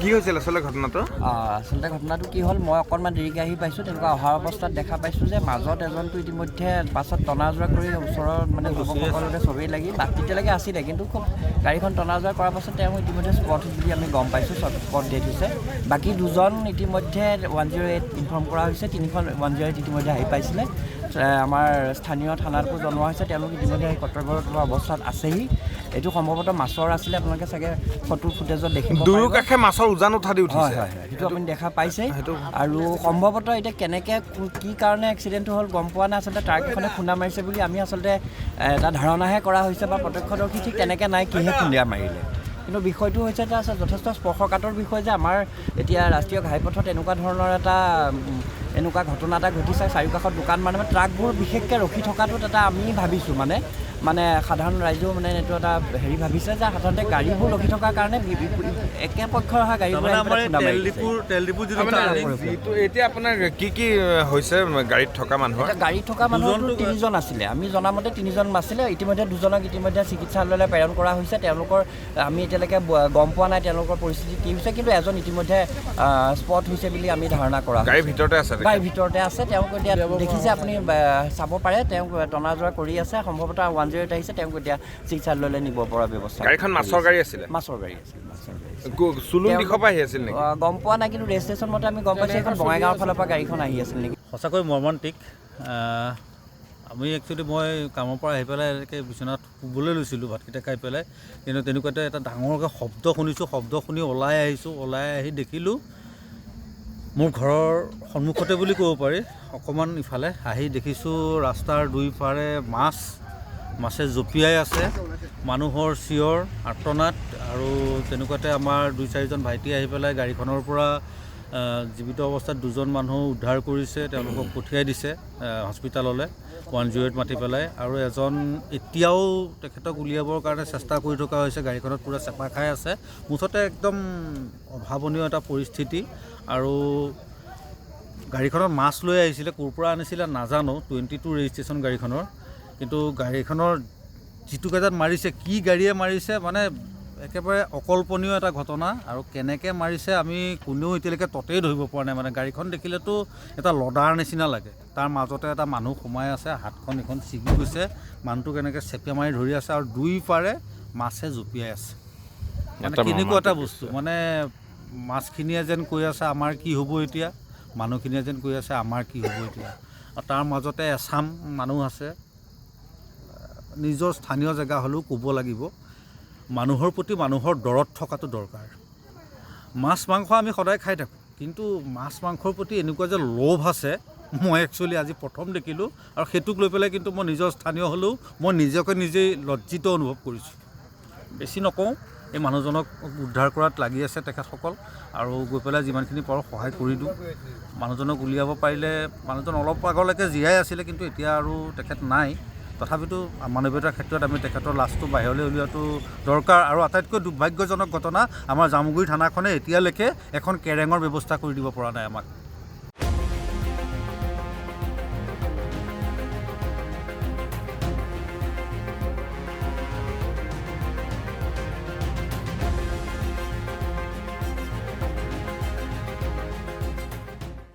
কি হৈছিল আসলে ঘটনাটো? আচলতে ঘটনাটো কি হ'ল, মই অকণমান দেৰিকৈ আহি পাইছোঁ। তেনেকুৱা অহাৰ অৱস্থাত দেখা পাইছোঁ যে মাজত এজনটো ইতিমধ্যে পাছত টনা আজোৰা কৰি ওচৰৰ মানে যুৱকসকলতে চবেই লাগি তেতিয়ালৈকে আছিলে, কিন্তু খুব গাড়ীখন টনা আজোৰা কৰাৰ পাছত তেওঁ ইতিমধ্যে স্পট বুলি আমি গম পাইছোঁ, স্পট ডেথ হৈছে। বাকী দুজন ইতিমধ্যে 108 ইনফৰ্ম কৰা হৈছে, 3খন 108 ইতিমধ্যে আহি পাইছিলে। আমাৰ স্থানীয় থানাতো জনোৱা হৈছে, তেওঁলোক ইতিমধ্যে সেই কৰ্তব্যৰত অৱস্থাত আছেহি। এইটো সম্ভৱতঃ মাছৰ আছিলে, আপোনালোকে চাগে ফটো ফুটেজত দেখিব। দুয়োকাষে মাছৰ উজান উঠা দি উঠিছে। হয়, সেইটো আপুনি দেখা পাইছে। আৰু সম্ভৱতঃ এতিয়া কেনেকৈ কি কাৰণে এক্সিডেণ্টটো হ'ল গম পোৱা নাই। আচলতে ট্ৰাক এখনে খুন্দা মাৰিছে বুলি আমি আচলতে এটা ধাৰণাহে কৰা হৈছে, বা প্ৰত্যক্ষদৰ্শী ঠিক তেনেকৈ নাই কিহে খুন্দা মাৰিলে। কিন্তু বিষয়টো হৈছে এটা যথেষ্ট স্পৰ্শকাতৰ বিষয় যে আমাৰ এতিয়া ৰাষ্ট্ৰীয় ঘাইপথত এনেকুৱা ধৰণৰ এনেকুৱা ঘটনা এটা ঘটিছে। চাৰিওকাষত দোকান মানে ট্ৰাকবোৰ বিশেষকৈ ৰখি থকাটোত এটা আমি ভাবিছোঁ মানে সাধাৰণ ৰাইজেও মানে এইটো এটা হেৰি ভাবিছে যে সাধাৰণতে গাড়ীবোৰ ৰখি থকাৰ কাৰণে একে পক্ষৰ অহা গাড়ীবোৰ এতিয়া আপোনাৰ কি কি হৈছে গাড়ীত থকা মানুহৰ? গাড়ীত থকা মানুহটো 3জন আছিলে, আমি জনামতে 3জন আছিলে। ইতিমধ্যে 2জনক ইতিমধ্যে চিকিৎসালয়লৈ প্ৰেৰণ কৰা হৈছে। তেওঁলোকৰ আমি এতিয়ালৈকে গম পোৱা নাই তেওঁলোকৰ পৰিস্থিতি কি হৈছে, কিন্তু এজন ইতিমধ্যে স্পট হৈছে বুলি আমি ধাৰণা কৰা। গাড়ীৰ ভিতৰতে আছে? গাড়ীৰ ভিতৰতে আছে। তেওঁক এতিয়া দেখিছে আপুনি, চাব পাৰে, তেওঁক টনা আজোৰা কৰি আছে। সম্ভৱতঃ 108 আহিছে, তেওঁক এতিয়া চিকিৎসালয়লৈ নিব পৰা ব্যৱস্থা। গাড়ীখন মাছৰ গাড়ী আছিলে? মাছৰ গাড়ী আছিল। চুলুং দিশৰ পৰা আহি আছিল নেকি? গম পোৱা নাই, কিন্তু ৰেজিষ্ট্ৰেশ্যন মতে আমি গম পাইছোঁ এখন বঙাইগাঁৱৰ ফালৰ পৰা গাড়ীখন আহি আছিল নেকি। সঁচাকৈ মৰ্মান্তিক। আমি একচুৱেলি মই কামৰ পৰা আহি পেলাই এনেকৈ বিচনাত শুবলৈ লৈছিলোঁ ভাতকেইটা খাই পেলাই, কিন্তু তেনেকুৱাতে এটা ডাঙৰকৈ শব্দ শুনিছোঁ। শব্দ শুনি ওলাই আহিছোঁ। ওলাই আহি দেখিলোঁ মোৰ ঘৰৰ সন্মুখতে বুলি ক'ব পাৰি, অকণমান ইফালে আহি দেখিছোঁ ৰাস্তাৰ দুইফাৰে মাছে জঁপিয়াই আছে, মানুহৰ চিঞৰ আৰ্তনাদ। আৰু তেনেকুৱাতে আমাৰ 2-4জন ভাইটি আহি পেলাই গাড়ীখনৰ পৰা জীৱিত অৱস্থাত 2জন মানুহ উদ্ধাৰ কৰিছে, তেওঁলোকক পঠিয়াই দিছে হস্পিটেললৈ 108 মাতি পেলাই। আৰু এজন এতিয়াও তেখেতক উলিয়াবৰ কাৰণে চেষ্টা কৰি থকা হৈছে, গাড়ীখনত পূৰা চেপা খাই আছে। মুঠতে একদম অভাৱনীয় এটা পৰিস্থিতি। আৰু গাড়ীখনত মাছ লৈ আহিছিলে, ক'ৰ পৰা আনিছিলে নাজানো, 22 ৰেজিষ্ট্ৰেশ্যন গাড়ীখনৰ। কিন্তু গাড়ীখনৰ যিটো কেইটাত মাৰিছে, কি গাড়ীয়ে মাৰিছে, মানে একেবাৰে অকল্পনীয় এটা ঘটনা। আৰু কেনেকৈ মাৰিছে আমি কোনেও এতিয়ালৈকে ততেই ধৰিব পৰা নাই। মানে গাড়ীখন দেখিলেতো এটা লদাৰ নিচিনা লাগে, তাৰ মাজতে এটা মানুহ সোমাই আছে, হাতখন এখন ছিগি গৈছে, মানুহটো কেনেকৈ চেপিয়া মাৰি ধৰি আছে, আৰু দুইফাৰে মাছে জঁপিয়াই আছে। মানে কেনেকুৱা এটা বস্তু, মানে মাছখিনিয়ে যেন কৈ আছে আমাৰ কি হ'ব এতিয়া, মানুহখিনিয়ে যেন কৈ আছে আমাৰ কি হ'ব এতিয়া। আৰু তাৰ মাজতে এচাম মানুহ আছে। নিজৰ স্থানীয় জেগা হ'লেও ক'ব লাগিব, মানুহৰ প্ৰতি মানুহৰ দৰদ থকাটো দৰকাৰ। মাছ মাংস আমি সদায় খাই থাকোঁ, কিন্তু মাছ মাংসৰ প্ৰতি এনেকুৱা যে লোভ আছে, মই একচুৱেলি আজি প্ৰথম দেখিলোঁ। আৰু সেইটোক লৈ পেলাই কিন্তু মই নিজৰ স্থানীয় হ'লেও মই নিজেই লজ্জিত অনুভৱ কৰিছোঁ। বেছি নকওঁ, এই মানুহজনক উদ্ধাৰ কৰাত লাগি আছে তেখেতসকল, আৰু গৈ পেলাই যিমানখিনি পাৰোঁ সহায় কৰি দিওঁ। মানুহজনক উলিয়াব পাৰিলে, মানুহজন অলপ আগলৈকে জীয়াই আছিলে, কিন্তু এতিয়া আৰু তেখেত নাই। তথাপিতো মানৱীয়তাৰ ক্ষেত্ৰত আমি তেখেতৰ লাশটো বাহিৰলৈ উলিওৱাটো দৰকাৰ। আৰু আটাইতকৈ দুৰ্ভাগ্যজনক ঘটনা, আমাৰ জামুগুৰি থানাখনে এতিয়ালৈকে এখন কেৰেঙৰ ব্যৱস্থা কৰি দিব পৰা নাই আমাক।